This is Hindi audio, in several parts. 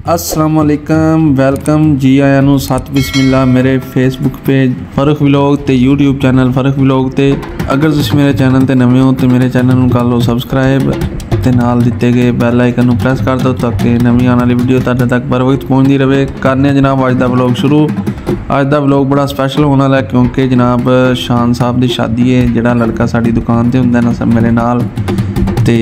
अस्सलाम वालेकुम, वेलकम जी आया नू सत बिस्मिल्लाह मेरे फेसबुक पेज फर्क व्लॉग ते यूट्यूब चैनल फर्क व्लॉग ते। अगर तुसीं मेरे चैनल ते नवे हो तो मेरे चैनल नू कर लो सबसक्राइब ते नाल दिते गए बैल आइकन नू प्रेस कर दो ताकि नवी आने वाली वीडियो तुहाडे तक बर वक्त पहुँचती रहे। करने जनाब अज दा व्लॉग शुरू। अज दा व्लॉग बड़ा स्पैशल होने वाला है क्योंकि जनाब शान साहब की शादी है, जिहड़ा लड़का साडी दुकान ते हुंदा ना सब मेरे नाल। ते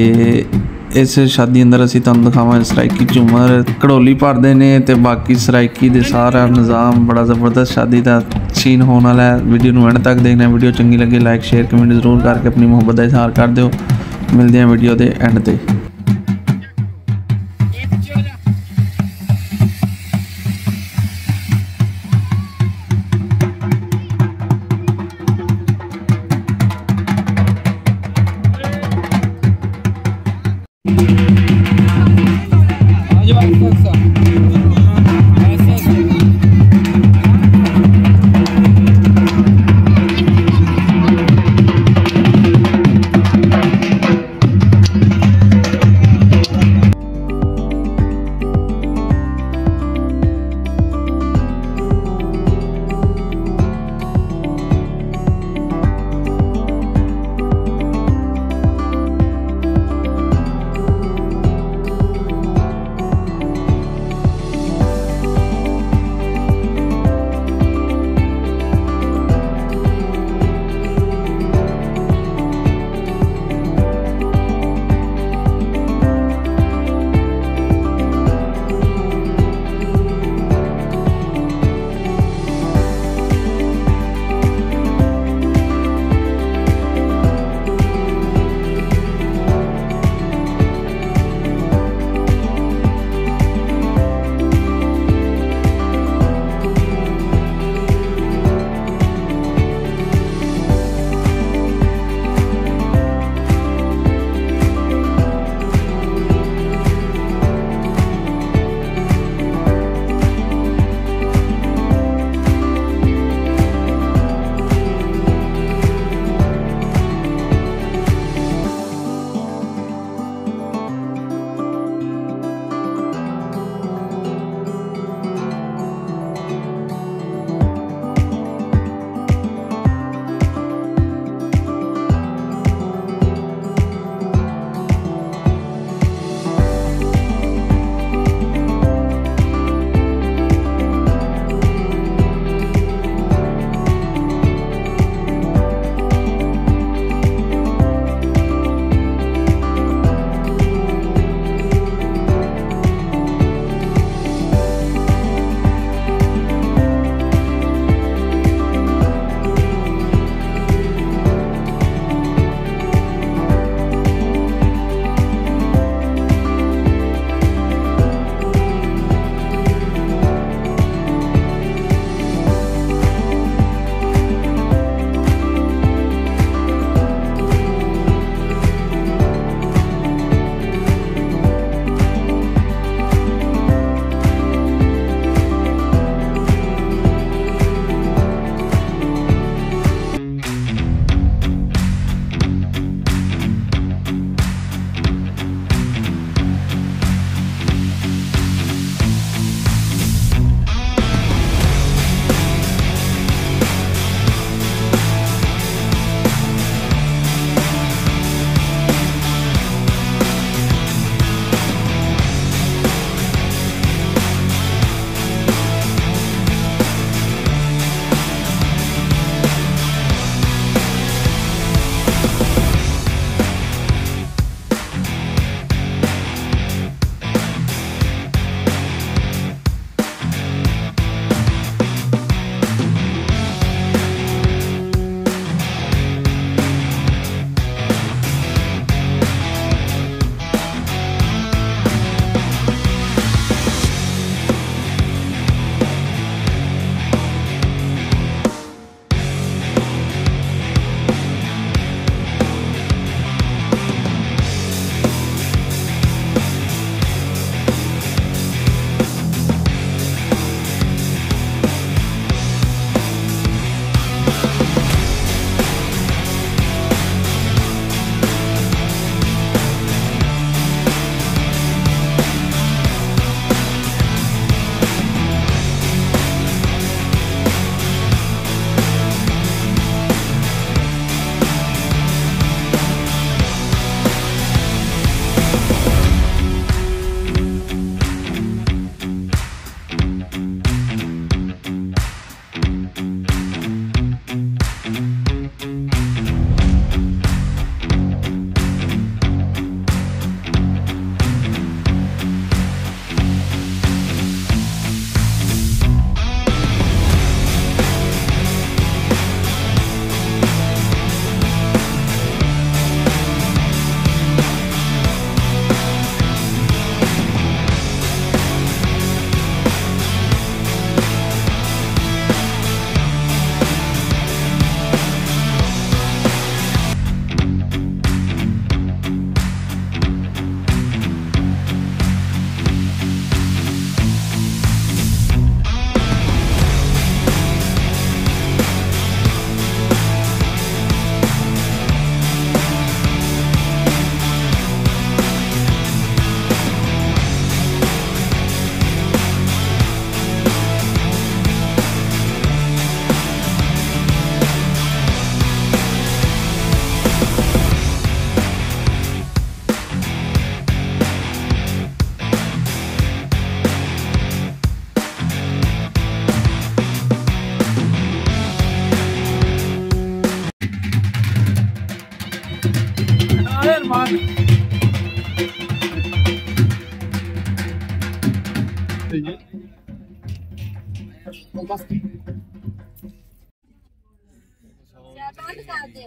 इस शादी अंदर असीं तुहानूं दिखावांगे सराइकी झूमर घड़ोली भरदे ने ते बाकी सराइकी दे सारा निज़ाम बड़ा ज़बरदस्त शादी का सीन होने वाला है। वीडियो नूं एंड तक देखना। वीडियो चंगी लगे लाइक शेयर कमेंट जरूर करके अपनी मुहब्बत का इजहार कर दिओ। मिलते हैं वीडियो के एंड ते।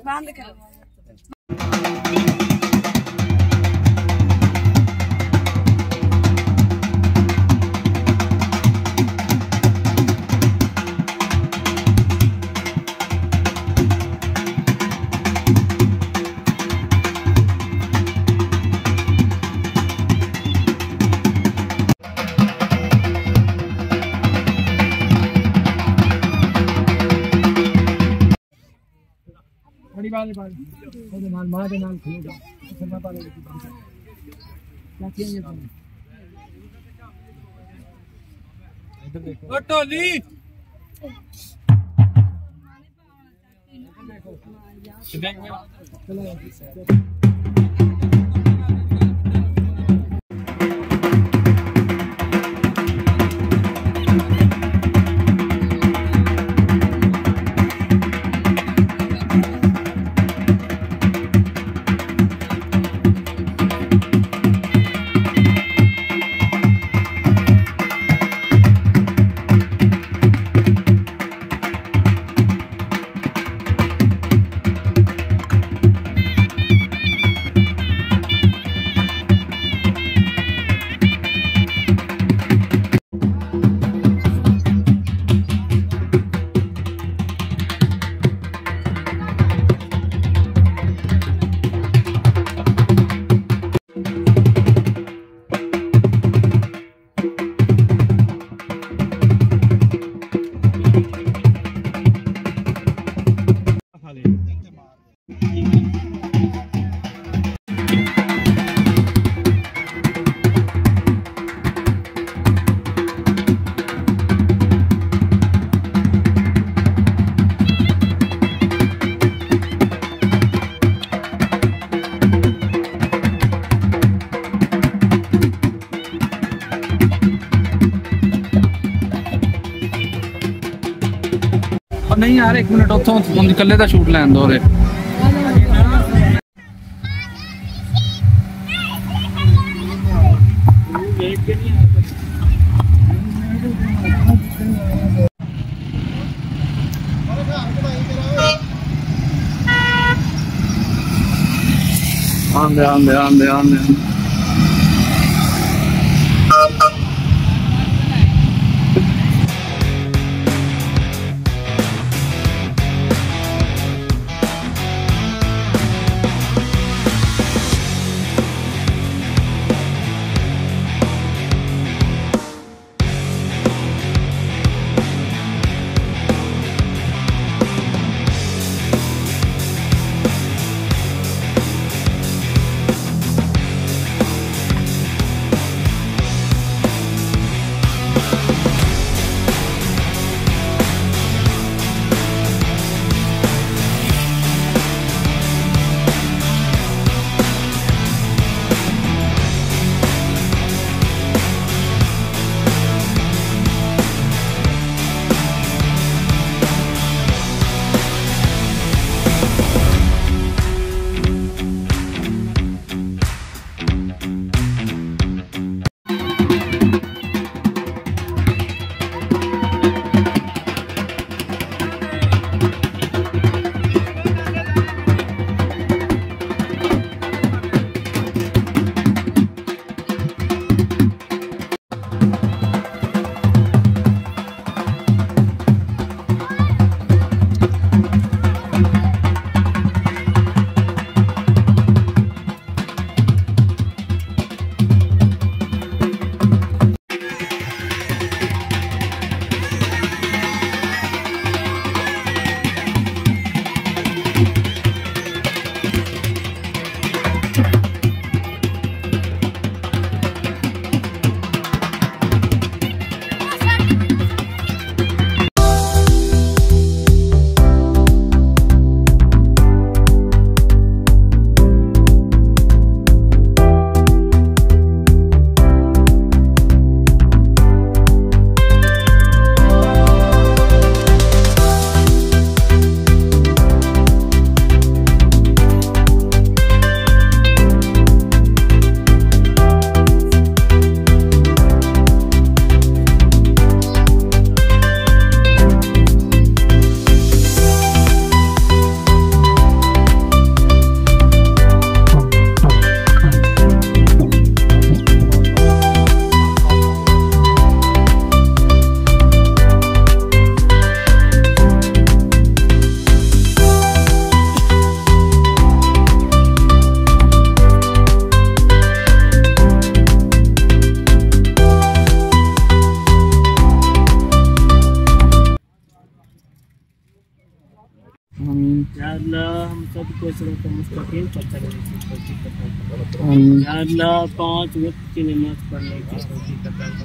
बंद करो। नहीं यार एक मिनट उतो कल्ले का शूट लैन दो रे आंदे आंदे आंदे आंदे को सिरात मुस्तकीम पर चलने की तौफीक अता फरमा। या अल्लाह 5 वक्त की नमाज पढ़ने की तौफीक अता फरमा।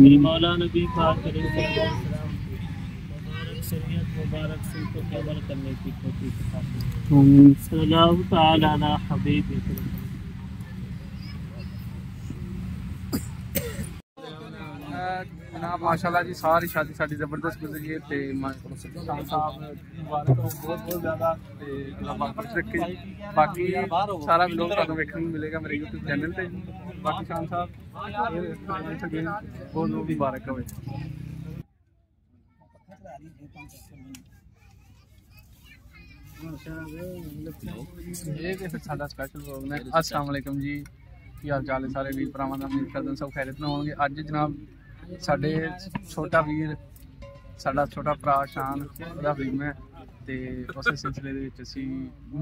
मेरे मौला नबी पाक अलैहिस्सलाम मुबारक शरीयत मुबारक सुन्नत को अमल करने की तौफीक अता फरमा। सल्लल्लाहु तआला अला हबीबिक। जनाब माशाल्लाह जी सारी शादी साड़ी जबरदस्त गुजरी है ते शान साहब मुबारक हो बहुत ज़्यादा ते अल्लाह पाक खुश रखे। बाकी सारा व्लॉग तुहानू वेखण नूं मिलेगा मेरे यूट्यूब चैनल ते। बाकी शान साहब बहुत बहुत मुबारक होवे। ये ते फिर साडा स्पैशल व्लॉग ने। अस्सलाम वालेकुम जी, की हाल चाल है सारे वीर भरावां दा? उम्मीद करदा सब खैरियत नाल होणगे। अज जनाब साडे छोटा वीर साडा छोटा भरा शान दा फिल्म है ते उस सिलसिले दे विच असीं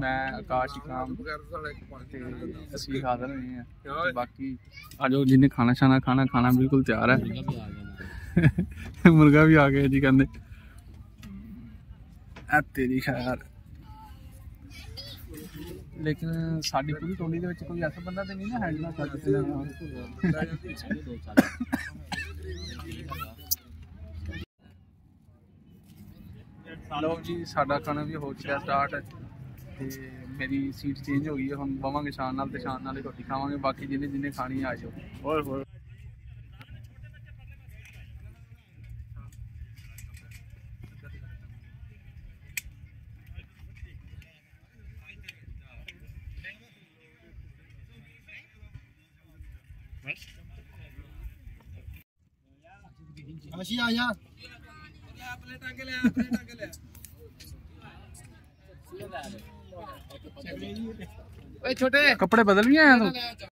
मैं आकाश इकराम ते असीं हाज़र होए हैं। बाकी अज जिन्हें खाना शाना खाना बिल्कुल तैयार है। मुर्गा भी आ गया जी कहंदे तेरी खैर। लेकिन साडी पूरी टोली दे विच कोई ऐसा बंदा तो नहीं ना हैंडल कर लो जी साडा खाना भी हो चुका स्टार्ट ते मेरी सीट चेंज हो गई है। हुण बवांगे शान नाल ते शान नाल ही रोटी खावांगे। बाकी जिन्हें जिन्हें खानी आ जाओ। और आया छोटे कपड़े बदल भी आया तू।